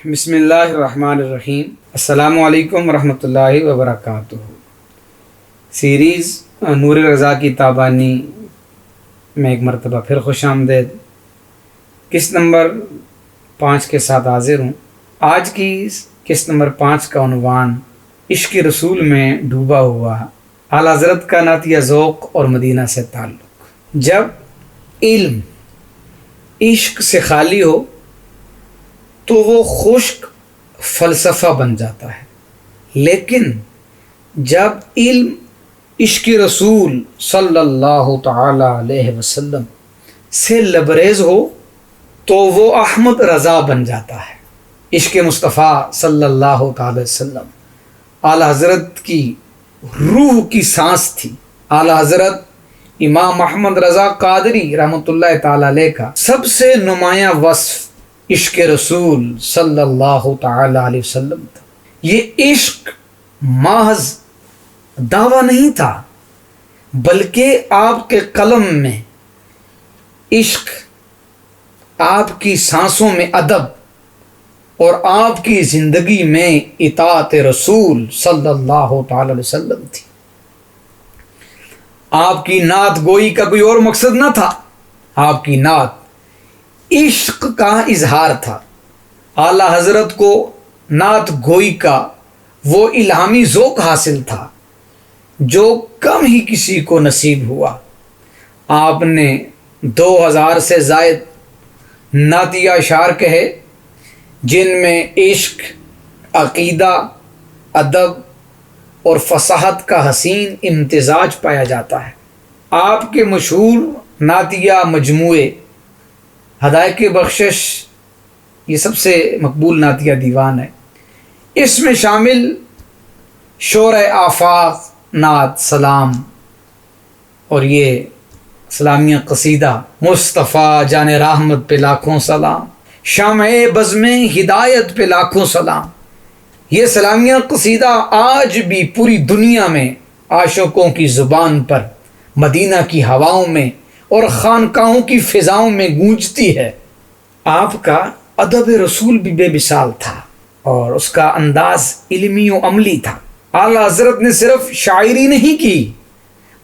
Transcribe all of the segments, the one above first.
بسم اللہ الرحمن الرحیم۔ السلام علیکم ورحمۃ اللہ وبرکاتہ۔ سیریز نور رضا کی تابانی میں ایک مرتبہ پھر خوش آمدید۔ قسط نمبر 5 کے ساتھ حاضر ہوں۔ آج کی قسط نمبر 5 کا عنوان عشق رسول میں ڈوبا ہوا اعلیٰ حضرت کا نعتیہ ذوق اور مدینہ سے تعلق۔ جب علم عشق سے خالی ہو تو وہ خشک فلسفہ بن جاتا ہے، لیکن جب علم عشق رسول صلی اللہ تعالی علیہ وسلم سے لبریز ہو تو وہ احمد رضا بن جاتا ہے۔ عشق مصطفیٰ صلی اللہ تعالی وسلم اعلیٰ حضرت کی روح کی سانس تھی۔ اعلیٰ حضرت امام احمد رضا قادری رحمۃ اللہ تعالی علیہ کا سب سے نمایاں وصف عشق رسول صلی اللہ تعالی علیہ وسلم تھا۔ یہ عشق محض دعویٰ نہیں تھا، بلکہ آپ کے قلم میں عشق، آپ کی سانسوں میں ادب اور آپ کی زندگی میں اطاعت رسول صلی اللہ تعالی علیہ وسلم تھی۔ آپ کی نعت گوئی کا کوئی اور مقصد نہ تھا، آپ کی نعت عشق کا اظہار تھا۔ اعلیٰ حضرت کو نعت گوئی کا وہ الہامی ذوق حاصل تھا جو کم ہی کسی کو نصیب ہوا۔ آپ نے 2000 سے زائد نعتیہ اشعار کہے جن میں عشق، عقیدہ، ادب اور فصاحت کا حسین امتزاج پایا جاتا ہے۔ آپ کے مشہور نعتیہ مجموعے ہدایت بخشش یہ سب سے مقبول نعتیہ دیوان ہے۔ اس میں شامل شورۂ آفاق، نعت، سلام اور یہ سلامیہ قصیدہ مصطفیٰ جان رحمت پہ لاکھوں سلام، شمع بزم ہدایت پہ لاکھوں سلام۔ یہ سلامیہ قصیدہ آج بھی پوری دنیا میں عاشقوں کی زبان پر، مدینہ کی ہواؤں میں اور خانقاہوں کی فضاؤں میں گونجتی ہے۔ آپ کا ادب رسول بھی بے مثال تھا اور اس کا انداز علمی و عملی تھا۔ اعلیٰ حضرت نے صرف شاعری نہیں کی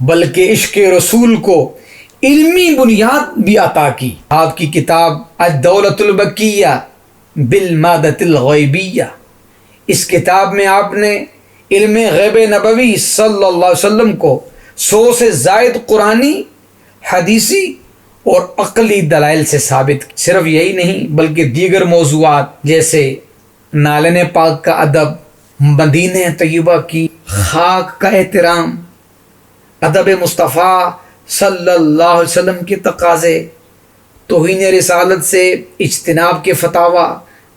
بلکہ عشق رسول کو علمی بنیاد بھی عطا کی۔ آپ کی کتاب الدولۃ البقیہ بالمادۃ الغیبیہ، اس کتاب میں آپ نے علم غیب نبوی صلی اللہ علیہ وسلم کو 100 سے زائد قرآنی، حدیثی اور عقلی دلائل سے ثابت۔ صرف یہی نہیں بلکہ دیگر موضوعات جیسے نالن پاک کا ادب، مدینہ طیبہ کی خاک کا احترام، ادب مصطفیٰ صلی اللہ علیہ وسلم کے تقاضے، توہین رسالت سے اجتناب کے فتاوی،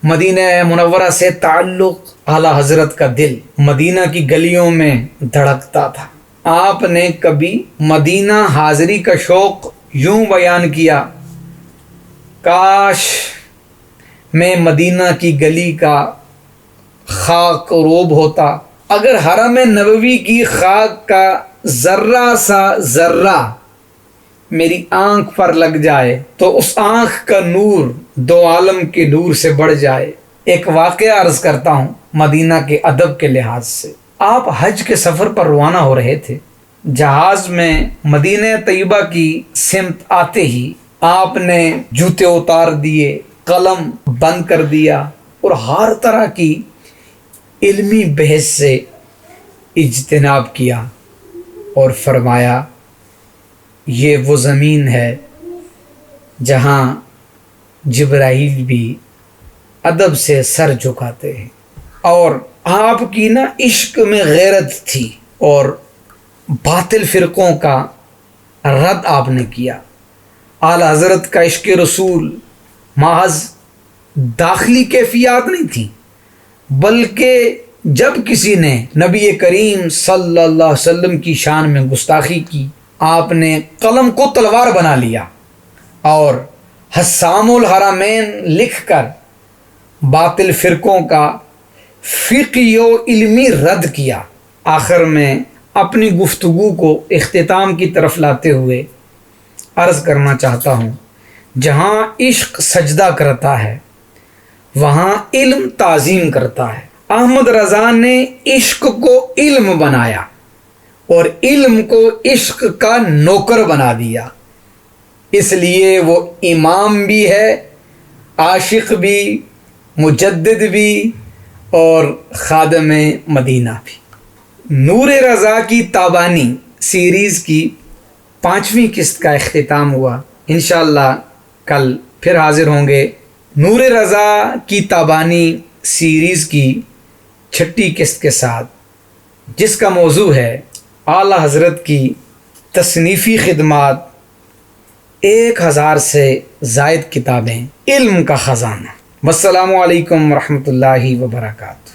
مدینہ منورہ سے تعلق۔ اعلیٰ حضرت کا دل مدینہ کی گلیوں میں دھڑکتا تھا۔ آپ نے کبھی مدینہ حاضری کا شوق یوں بیان کیا: کاش میں مدینہ کی گلی کا خاک روب ہوتا، اگر حرم نبوی کی خاک کا ذرہ سا ذرہ میری آنکھ پر لگ جائے تو اس آنکھ کا نور 2 عالم کے نور سے بڑھ جائے۔ ایک واقعہ عرض کرتا ہوں مدینہ کے ادب کے لحاظ سے۔ آپ حج کے سفر پر روانہ ہو رہے تھے۔ جہاز میں مدینہ طیبہ کی سمت آتے ہی آپ نے جوتے اتار دیے، قلم بند کر دیا اور ہر طرح کی علمی بحث سے اجتناب کیا اور فرمایا، یہ وہ زمین ہے جہاں جبرائیل بھی ادب سے سر جھکاتے ہیں۔ اور آپ کی عشق میں غیرت تھی اور باطل فرقوں کا رد آپ نے کیا۔ اعلیٰ حضرت کا عشق رسول محض داخلی کیفیات نہیں تھی، بلکہ جب کسی نے نبی کریم صلی اللہ علیہ وسلم کی شان میں گستاخی کی، آپ نے قلم کو تلوار بنا لیا اور حسام الحرمین لکھ کر باطل فرقوں کا فقہی و علمی رد کیا۔ آخر میں اپنی گفتگو کو اختتام کی طرف لاتے ہوئے عرض کرنا چاہتا ہوں، جہاں عشق سجدہ کرتا ہے وہاں علم تعظیم کرتا ہے۔ احمد رضا نے عشق کو علم بنایا اور علم کو عشق کا نوکر بنا دیا، اس لیے وہ امام بھی ہے، عاشق بھی، مجدد بھی اور خادم مدینہ بھی۔ نور رضا کی تابانی سیریز کی 5ویں قسط کا اختتام ہوا۔ انشاءاللہ کل پھر حاضر ہوں گے نور رضا کی تابانی سیریز کی 6ٹھی قسط کے ساتھ، جس کا موضوع ہے اعلیٰ حضرت کی تصنیفی خدمات، 1000 سے زائد کتابیں، علم کا خزانہ۔ والسلام علیکم ورحمۃ اللہ وبرکاتہ۔